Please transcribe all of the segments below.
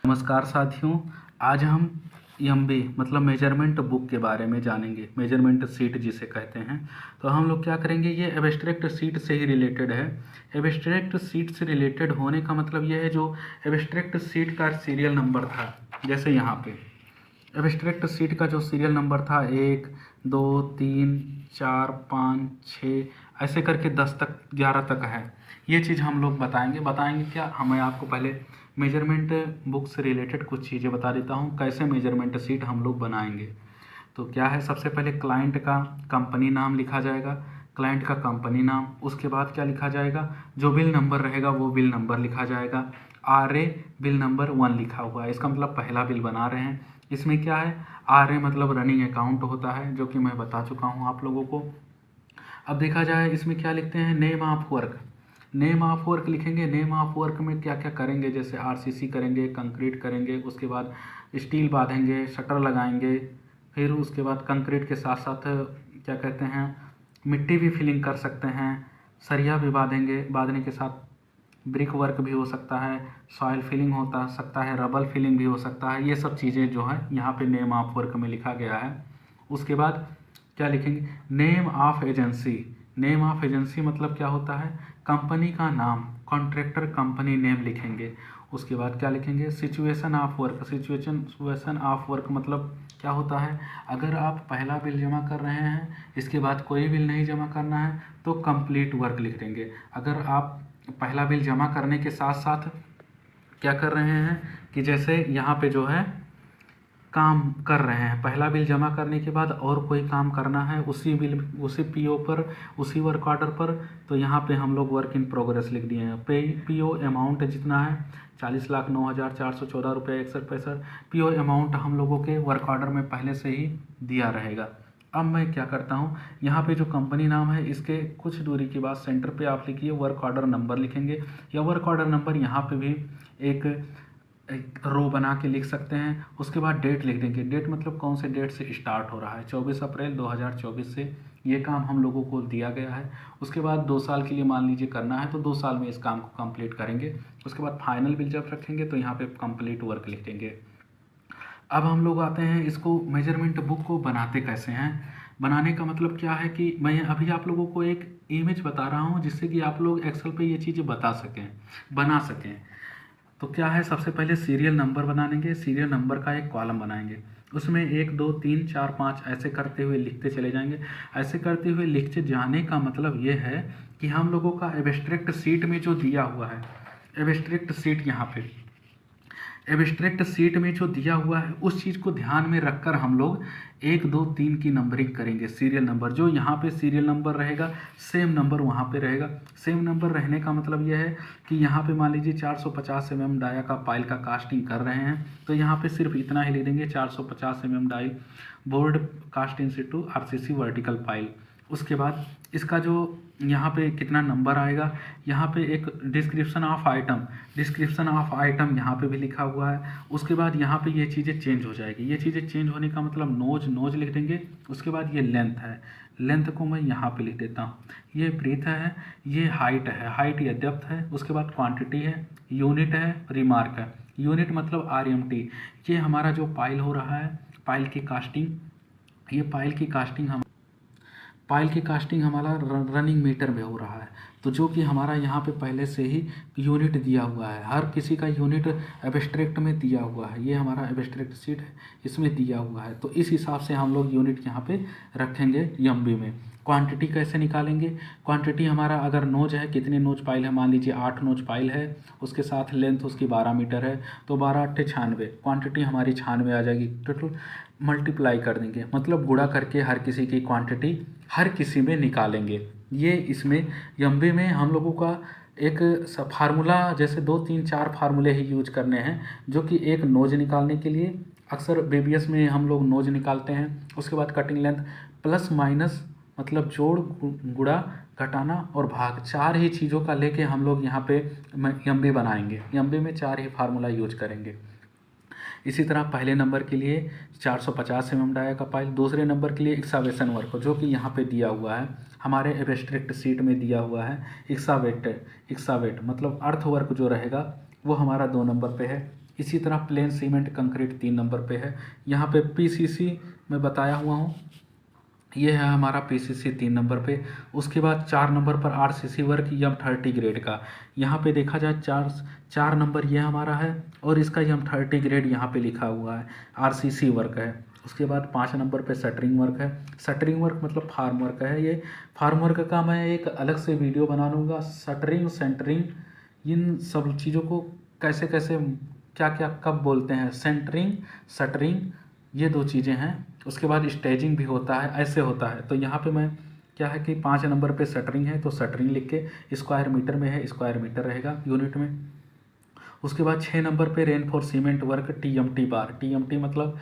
नमस्कार साथियों, आज हम एमबी मतलब मेजरमेंट बुक के बारे में जानेंगे। मेजरमेंट सीट जिसे कहते हैं, तो हम लोग क्या करेंगे, ये एब्स्ट्रैक्ट सीट से ही रिलेटेड है। एब्स्ट्रैक्ट सीट से रिलेटेड होने का मतलब ये है जो एब्स्ट्रैक्ट सीट का सीरियल नंबर था, जैसे यहाँ पे एब्स्ट्रैक्ट सीट का जो सीरियल नंबर था 1 2 3 4 5 6 ऐसे करके 10 तक 11 तक है। ये चीज़ हम लोग बताएंगे क्या, हमें आपको पहले मेजरमेंट बुक से रिलेटेड कुछ चीज़ें बता देता हूँ कैसे मेजरमेंट सीट हम लोग बनाएंगे। तो क्या है, सबसे पहले क्लाइंट का कंपनी नाम लिखा जाएगा, क्लाइंट का कंपनी नाम, उसके बाद क्या लिखा जाएगा, जो बिल नंबर रहेगा वो बिल नंबर लिखा जाएगा। RA बिल नंबर 1 लिखा हुआ है, इसका मतलब पहला बिल बना रहे हैं। इसमें क्या है, RA मतलब रनिंग अकाउंट होता है, जो कि मैं बता चुका हूँ आप लोगों को। अब देखा जाए इसमें क्या लिखते हैं, name of work. Name of work लिखेंगे। नेम ऑफ वर्क में क्या क्या करेंगे, जैसे RCC करेंगे, कंक्रीट करेंगे, उसके बाद स्टील बांधेंगे, शटर लगाएंगे, फिर उसके बाद कंक्रीट के साथ साथ क्या कहते हैं, मिट्टी भी फिलिंग कर सकते हैं, सरिया भी बांधेंगे, बांधने के साथ ब्रिक वर्क भी हो सकता है, सॉइल फिलिंग होता सकता है, रबल फिलिंग भी हो सकता है। ये सब चीज़ें जो है यहाँ पे नेम ऑफ वर्क में लिखा गया है। उसके बाद क्या लिखेंगे, name of agency. Name of agency मतलब क्या होता है, कंपनी का नाम, कॉन्ट्रैक्टर कंपनी नेम लिखेंगे। उसके बाद क्या लिखेंगे, situation of work. Situation of work मतलब क्या होता है, अगर आप पहला बिल जमा कर रहे हैं, इसके बाद कोई बिल नहीं जमा करना है तो कंप्लीट वर्क लिख देंगे। अगर आप पहला बिल जमा करने के साथ साथ क्या कर रहे हैं कि जैसे यहाँ पे जो है काम कर रहे हैं, पहला बिल जमा करने के बाद और कोई काम करना है उसी बिल, उसी PO पर, उसी वर्क ऑर्डर पर, तो यहाँ पे हम लोग वर्क इन प्रोग्रेस लिख दिए हैं। PO अमाउंट जितना है 40,09,414 रुपये 61 पैसा PO अमाउंट हम लोगों के वर्क ऑर्डर में पहले से ही दिया रहेगा। अब मैं क्या करता हूँ, यहाँ पे जो कंपनी नाम है इसके कुछ दूरी के बाद सेंटर पे आप लिखिए वर्क ऑर्डर नंबर लिखेंगे, या वर्क ऑर्डर नंबर यहाँ पे भी एक रो बना के लिख सकते हैं। उसके बाद डेट लिख देंगे। डेट मतलब कौन से डेट से स्टार्ट हो रहा है, 24 अप्रैल 2024 से ये काम हम लोगों को दिया गया है। उसके बाद 2 साल के लिए मान लीजिए करना है तो 2 साल में इस काम को कंप्लीट करेंगे। उसके बाद फाइनल बिल जब रखेंगे तो यहाँ पे कंप्लीट वर्क लिख देंगे। अब हम लोग आते हैं इसको मेजरमेंट बुक को बनाते कैसे हैं। बनाने का मतलब क्या है कि मैं अभी आप लोगों को एक इमेज बता रहा हूँ जिससे कि आप लोग एक्सेल पे ये चीज़ें बना सकें। तो क्या है, सबसे पहले सीरियल नंबर बनाएंगे। सीरियल नंबर का एक कॉलम बनाएंगे, उसमें 1 2 3 4 5 ऐसे करते हुए लिखते चले जाएंगे। ऐसे करते हुए लिखते जाने का मतलब ये है कि हम लोगों का एब्स्ट्रैक्ट सीट में जो दिया हुआ है, एब्स्ट्रैक्ट सीट यहाँ पे एब्स्ट्रैक्ट सीट में जो दिया हुआ है उस चीज़ को ध्यान में रखकर हम लोग 1 2 3 की नंबरिंग करेंगे। सीरियल नंबर जो यहाँ पे सीरियल नंबर रहेगा, सेम नंबर वहाँ पे रहेगा। सेम नंबर रहने का मतलब यह है कि यहाँ पे मान लीजिए 450 mm डाया का पाइल का कास्टिंग कर रहे हैं, तो यहाँ पे सिर्फ इतना ही लिख देंगे, 450 mm डाई बोर्ड कास्ट इन सिटू RCC वर्टिकल पाइल। उसके बाद इसका जो यहाँ पे कितना नंबर आएगा, यहाँ पे एक डिस्क्रिप्शन ऑफ आइटम यहाँ पे भी लिखा हुआ है। उसके बाद यहाँ पे ये चीज़ें चेंज हो जाएगी। ये चीज़ें चेंज होने का मतलब नोज लिख देंगे। उसके बाद ये लेंथ है, लेंथ को मैं यहाँ पे लिख देता हूँ। ये ब्रीथ है, ये हाइट है, हाइट या डेप्थ है। उसके बाद क्वांटिटी है, यूनिट है, रिमार्क है। यूनिट मतलब RMT। ये हमारा जो पाइल हो रहा है, पाइल की कास्टिंग, ये पाइल की कास्टिंग हमारा रनिंग मीटर में हो रहा है, तो जो कि हमारा यहाँ पे पहले से ही यूनिट दिया हुआ है। हर किसी का यूनिट एब्स्ट्रैक्ट में दिया हुआ है। ये हमारा एब्स्ट्रैक्ट सीट है, इसमें दिया हुआ है, तो इस हिसाब से हम लोग यूनिट यहाँ पे रखेंगे MB में। क्वांटिटी कैसे निकालेंगे, क्वांटिटी हमारा अगर नोज है, कितने नोज पाइल है, मान लीजिए 8 नोज पाइल है, उसके साथ लेंथ उसकी 12 मीटर है, तो 12 8 96, क्वांटिटी हमारी 96 आ जाएगी। टोटल मल्टीप्लाई कर देंगे, मतलब गुणा करके हर किसी की क्वांटिटी हर किसी में निकालेंगे। ये इसमें MB में हम लोगों का एक फार्मूला, जैसे 2 3 4 फार्मूले ही यूज करने हैं, जो कि एक नोज निकालने के लिए अक्सर BBS में हम लोग नोज निकालते हैं। उसके बाद कटिंग लेंथ, प्लस माइनस मतलब जोड़ गुणा घटाना और भाग, 4 ही चीज़ों का लेके हम लोग यहाँ पे MB बनाएंगे। MB में 4 ही फार्मूला यूज करेंगे। इसी तरह पहले नंबर के लिए 450 mm डाया का पाइल, दूसरे नंबर के लिए एक्सावेशन वर्क जो कि यहाँ पे दिया हुआ है, हमारे एब्स्ट्रैक्ट सीट में दिया हुआ है। एक्सावेट मतलब अर्थ वर्क जो रहेगा वो हमारा 2 नंबर पे है। इसी तरह प्लेन सीमेंट कंक्रीट 3 नंबर पे है। यहाँ पे पीसीसी मैं बताया हुआ हूँ, ये है हमारा पीसीसी 3 नंबर पे। उसके बाद 4 नंबर पर आरसीसी वर्क M30 ग्रेड का, यहाँ पे देखा जाए 4 नंबर ये हमारा है और इसका M30 ग्रेड यहाँ पे लिखा हुआ है, आरसीसी वर्क है। उसके बाद 5 नंबर पे शटरिंग वर्क है। शटरिंग वर्क मतलब फार्म वर्क है। ये फार्म वर्क का मैं एक अलग से वीडियो बना लूँगा। शटरिंग सेंटरिंग इन सब चीज़ों को कैसे कैसे क्या क्या कब बोलते हैं, सेंटरिंग शटरिंग ये 2 चीज़ें हैं। उसके बाद स्टेजिंग भी होता है, ऐसे होता है। तो यहाँ पे मैं क्या है कि 5 नंबर पे शटरिंग है तो शटरिंग लिख के, स्क्वायर मीटर में है स्क्वायर मीटर रहेगा यूनिट में। उसके बाद 6 नंबर पे रेनफोर्स सीमेंट वर्क टीएमटी बार। टीएमटी मतलब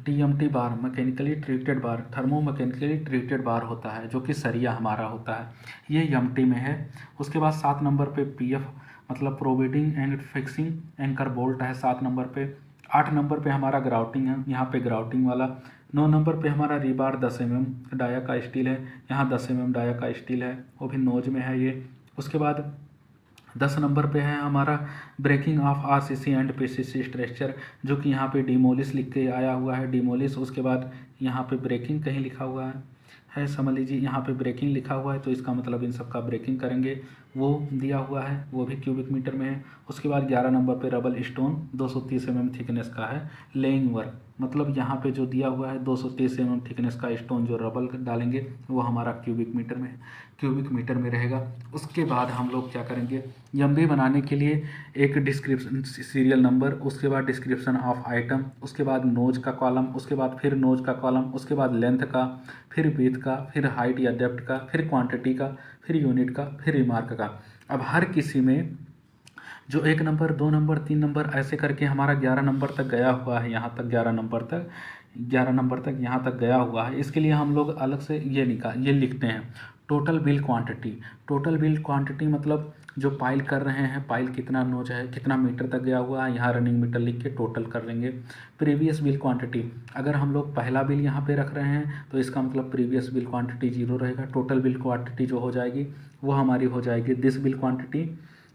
टीएमटी बार मैकेनिकली ट्रीटेड बार, थर्मो मैकेनिकली ट्रीटेड बार होता है, जो कि सरिया हमारा होता है, ये एमटी में है। उसके बाद 7 नंबर पे पीएफ मतलब प्रोविडिंग एंड फिक्सिंग एंकर बोल्ट है 7 नंबर पे। 8 नंबर पे हमारा ग्राउटिंग है, यहाँ पे ग्राउटिंग वाला। 9 नंबर पे हमारा रिबार 10 mm डाया का स्टील है, यहाँ 10 mm डाया का स्टील है, वो भी नोज में है ये। उसके बाद 10 नंबर पे है हमारा breaking of RCC and PCC structure, जो कि यहाँ पे डिमोलिश लिख के आया हुआ है, डिमोलिश। उसके बाद यहाँ पे ब्रेकिंग कहीं लिखा हुआ है समझ लीजिए, यहाँ पे ब्रेकिंग लिखा हुआ है तो इसका मतलब इन सब का ब्रेकिंग करेंगे, वो दिया हुआ है, वो भी क्यूबिक मीटर में है। उसके बाद 11 नंबर पे रबल स्टोन 230 mm थिकनेस का है, लेइंग वर्क मतलब यहाँ पे जो दिया हुआ है 230 mm थिकनेस का स्टोन जो रबल डालेंगे वो हमारा क्यूबिक मीटर में रहेगा। उसके बाद हम लोग क्या करेंगे, एमबी बनाने के लिए एक डिस्क्रिप्शन सीरियल नंबर, उसके बाद डिस्क्रिप्शन ऑफ आइटम, उसके बाद नोज का कॉलम, उसके बाद फिर नोज का कॉलम, उसके बाद लेंथ का, फिर विड्थ का, फिर हाइट या डेप्थ का, फिर क्वांटिटी का, फिर यूनिट का, फिर रिमार्क का। अब हर किसी में जो 1 नंबर 2 नंबर 3 नंबर ऐसे करके हमारा 11 नंबर तक गया हुआ है, यहाँ तक 11 नंबर तक यहाँ तक गया हुआ है। इसके लिए हम लोग अलग से ये लिखते हैं टोटल बिल क्वांटिटी मतलब जो पाइल कर रहे हैं, पाइल कितना नोच है, कितना मीटर तक गया हुआ है, यहाँ रनिंग मीटर लिख के टोटल कर लेंगे। प्रीवियस बिल क्वांटिटी, अगर हम लोग पहला बिल यहाँ पे रख रहे हैं तो इसका मतलब प्रीवियस बिल क्वांटिटी 0 रहेगा। टोटल बिल क्वांटिटी जो हो जाएगी वो हमारी हो जाएगी दिस बिल क्वांटिटी।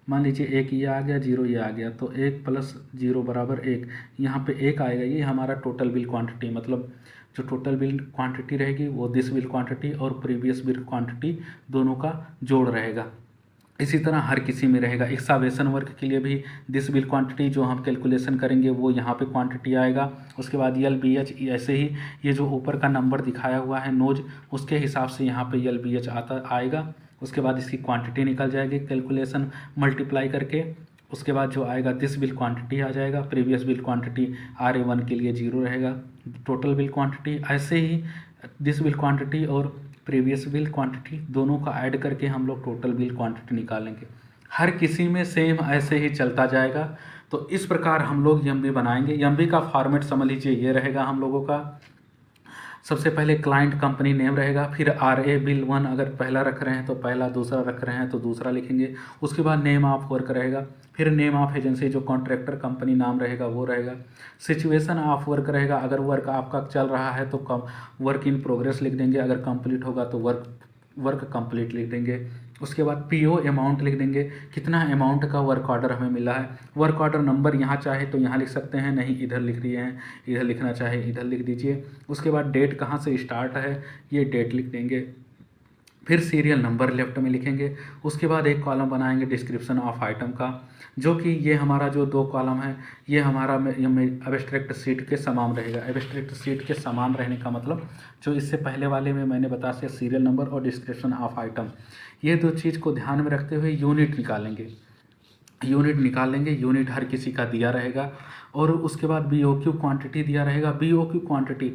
मान लीजिए 1 ये आ गया, 0 ये आ गया, तो 1 + 0 = 1, यहाँ पे 1 आएगा, ये हमारा टोटल बिल क्वांटिटी मतलब जो टोटल बिल क्वांटिटी रहेगी वो दिस बिल क्वांटिटी और प्रीवियस बिल क्वांटिटी दोनों का जोड़ रहेगा। इसी तरह हर किसी में रहेगा। एक्सकावेशन वर्क के लिए भी दिस बिल क्वांटिटी जो हम कैलकुलेशन करेंगे वो यहाँ पे क्वांटिटी आएगा। उसके बाद LBH ऐसे ही ये जो ऊपर का नंबर दिखाया हुआ है नोज, उसके हिसाब से यहाँ पे LBH आएगा। उसके बाद इसकी क्वांटिटी निकल जाएगी कैलकुलेशन मल्टीप्लाई करके। उसके बाद जो आएगा दिस बिल क्वांटिटी आ जाएगा, प्रीवियस बिल क्वांटिटी RA1 के लिए 0 रहेगा, टोटल बिल क्वांटिटी। ऐसे ही दिस बिल क्वांटिटी और प्रीवियस बिल क्वांटिटी दोनों का ऐड करके हम लोग टोटल बिल क्वांटिटी निकालेंगे। हर किसी में सेम ऐसे ही चलता जाएगा। तो इस प्रकार हम लोग एमबी बनाएंगे। एमबी का फॉर्मेट समझ लीजिए ये रहेगा हम लोगों का। सबसे पहले क्लाइंट कंपनी नेम रहेगा, फिर RA बिल 1 अगर पहला रख रहे हैं तो पहला, दूसरा रख रहे हैं तो दूसरा लिखेंगे। उसके बाद नेम ऑफ वर्क रहेगा, फिर नेम ऑफ एजेंसी जो कॉन्ट्रैक्टर कंपनी नाम रहेगा वो रहेगा। सिचुएशन ऑफ वर्क रहेगा, अगर वर्क आपका चल रहा है तो वर्क इन प्रोग्रेस लिख देंगे, अगर कंप्लीट होगा तो वर्क कंप्लीट लिख देंगे। उसके बाद PO अमाउंट लिख देंगे, कितना अमाउंट का वर्क ऑर्डर हमें मिला है। वर्क ऑर्डर नंबर यहाँ चाहे तो यहाँ लिख सकते हैं, नहीं इधर लिख दिए हैं, इधर लिखना चाहे इधर लिख दीजिए। उसके बाद डेट कहाँ से स्टार्ट है ये डेट लिख देंगे, फिर सीरियल नंबर लेफ्ट में लिखेंगे। उसके बाद एक कॉलम बनाएंगे डिस्क्रिप्शन ऑफ आइटम का, जो कि ये हमारा जो 2 कॉलम है ये हमारा एब्स्ट्रैक्ट शीट के समान रहेगा। एब्स्ट्रैक्ट शीट के समान रहने का मतलब जो इससे पहले वाले में मैंने बताया सीरियल नंबर और डिस्क्रिप्शन ऑफ आइटम, ये 2 चीज़ को ध्यान में रखते हुए यूनिट निकाल लेंगे। यूनिट हर किसी का दिया रहेगा। और उसके बाद BOQ क्वांटिटी दिया रहेगा। BOQ क्वांटिटी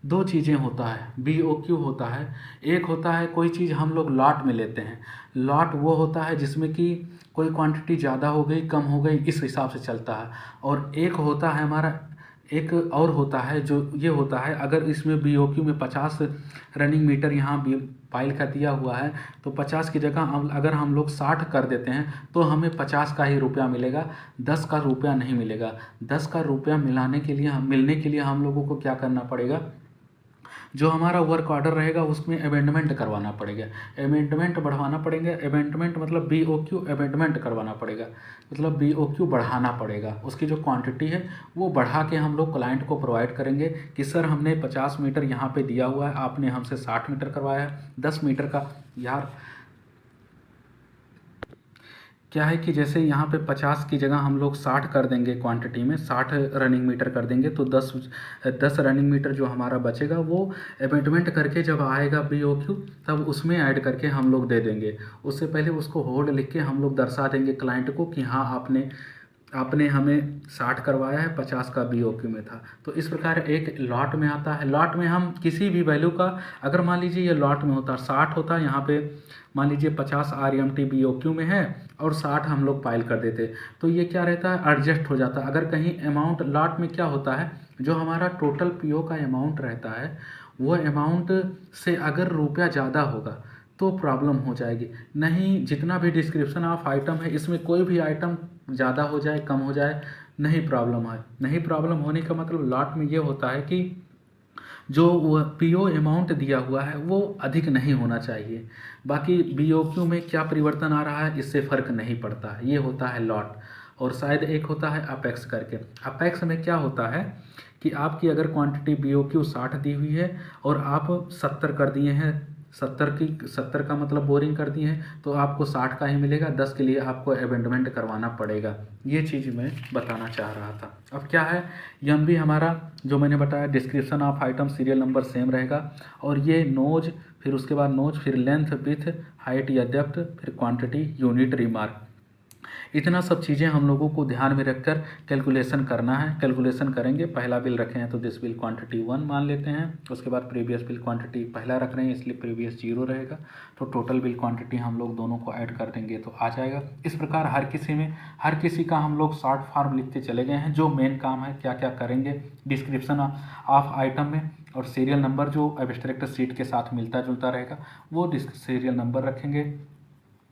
2 चीज़ें होता है। BOQ होता है, एक होता है कोई चीज़ हम लोग लॉट में लेते हैं। लॉट वो होता है जिसमें कि कोई क्वांटिटी ज़्यादा हो गई कम हो गई इस हिसाब से चलता है। और एक होता है हमारा, एक और होता है जो ये होता है अगर इसमें BOQ में 50 रनिंग मीटर यहाँ पाइल का दिया हुआ है तो 50 की जगह अगर हम लोग 60 कर देते हैं तो हमें 50 का ही रुपया मिलेगा, 10 का रुपया नहीं मिलेगा। 10 का रुपया मिलने के लिए हम लोगों को क्या करना पड़ेगा, जो हमारा वर्क ऑर्डर रहेगा उसमें अमेंडमेंट करवाना पड़ेगा, अमेंडमेंट बढ़वाना पड़ेगा। अमेंडमेंट मतलब BOQ अमेंडमेंट करवाना पड़ेगा, मतलब BOQ बढ़ाना पड़ेगा। उसकी जो क्वांटिटी है वो बढ़ा के हम लोग क्लाइंट को प्रोवाइड करेंगे कि सर हमने 50 मीटर यहाँ पे दिया हुआ है, आपने हमसे 60 मीटर करवाया है, 10 मीटर का। यार क्या है कि जैसे यहाँ पे 50 की जगह हम लोग 60 कर देंगे, क्वांटिटी में 60 रनिंग मीटर कर देंगे, तो 10 रनिंग मीटर जो हमारा बचेगा वो अमेंडमेंट करके जब आएगा BOQ तब उसमें ऐड करके हम लोग दे देंगे। उससे पहले उसको होल्ड लिख के हम लोग दर्शा देंगे क्लाइंट को कि हाँ आपने आपने हमें 60 करवाया है, 50 का BOQ में था। तो इस प्रकार एक लॉट में आता है। लॉट में हम किसी भी वैल्यू का, अगर मान लीजिए ये लॉट में होता 60 होता, यहाँ पे मान लीजिए 50 RMT BOQ में है और 60 हम लोग फाइल कर देते, तो ये क्या रहता है, एडजस्ट हो जाता। अगर कहीं अमाउंट लॉट में क्या होता है, जो हमारा टोटल PO का अमाउंट रहता है वो अमाउंट से अगर रुपया ज़्यादा होगा तो प्रॉब्लम हो जाएगी। नहीं, जितना भी डिस्क्रिप्शन ऑफ आइटम है इसमें कोई भी आइटम ज़्यादा हो जाए कम हो जाए नहीं प्रॉब्लम है। नहीं प्रॉब्लम होने का मतलब लॉट में ये होता है कि जो PO अमाउंट दिया हुआ है वो अधिक नहीं होना चाहिए। बाकी BOQ में क्या परिवर्तन आ रहा है इससे फ़र्क नहीं पड़ता, ये होता है लॉट। और शायद एक होता है अपेक्स करके। अपेक्स में क्या होता है कि आपकी अगर क्वांटिटी BOQ 60 दी हुई है और आप 70 कर दिए हैं, 70 का मतलब बोरिंग कर दिए हैं, तो आपको 60 का ही मिलेगा, 10 के लिए आपको अमेंडमेंट करवाना पड़ेगा। ये चीज़ मैं बताना चाह रहा था। अब क्या है, MB हमारा जो मैंने बताया description of item, serial number same रहेगा, और ये नोज, फिर उसके बाद नोज, फिर लेंथ, विड्थ, हाइट या डेप्थ, फिर क्वांटिटी, यूनिट, रिमार्क। इतना सब चीज़ें हम लोगों को ध्यान में रखकर कैलकुलेशन करना है। कैलकुलेशन करेंगे, पहला बिल रखे हैं तो दिस बिल क्वांटिटी 1 मान लेते हैं। उसके बाद प्रीवियस बिल क्वांटिटी पहला रख रहे हैं इसलिए प्रीवियस 0 रहेगा, तो टोटल बिल क्वांटिटी हम लोग दोनों को ऐड कर देंगे तो आ जाएगा। इस प्रकार हर किसी का हम लोग शॉर्ट फॉर्म लिखते चले गए हैं, जो मेन काम है क्या क्या करेंगे डिस्क्रिप्शन ऑफ आइटम में, और सीरियल नंबर जो एब्स्ट्रैक्ट शीट के साथ मिलता जुलता रहेगा वो सीरियल नंबर रखेंगे।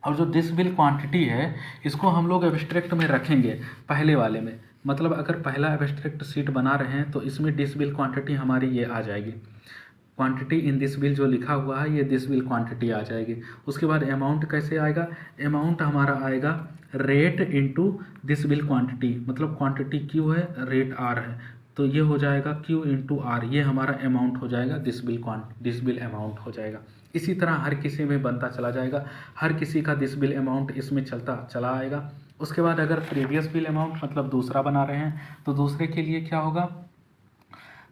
और जो दिस बिल क्वांटिटी है इसको हम लोग एब्स्ट्रैक्ट में रखेंगे पहले वाले में, मतलब अगर पहला एब्स्ट्रैक्ट शीट बना रहे हैं तो इसमें दिस बिल क्वांटिटी हमारी ये आ जाएगी, क्वांटिटी इन दिस बिल जो लिखा हुआ है ये दिस बिल क्वांटिटी आ जाएगी। उसके बाद अमाउंट कैसे आएगा, अमाउंट हमारा आएगा rate into this bill quantity, मतलब क्वांटिटी Q है, रेट R है, तो ये हो जाएगा Q इंटू R, ये हमारा अमाउंट हो जाएगा, दिस बिल अमाउंट हो जाएगा। इसी तरह हर किसी में बनता चला जाएगा, हर किसी का दिस बिल अमाउंट इसमें चलता चला आएगा। उसके बाद अगर प्रीवियस बिल अमाउंट मतलब दूसरा बना रहे हैं तो दूसरे के लिए क्या होगा,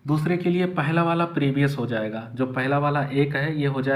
दूसरे के लिए पहला वाला प्रीवियस हो जाएगा, जो पहला वाला 1 है ये हो जाएगा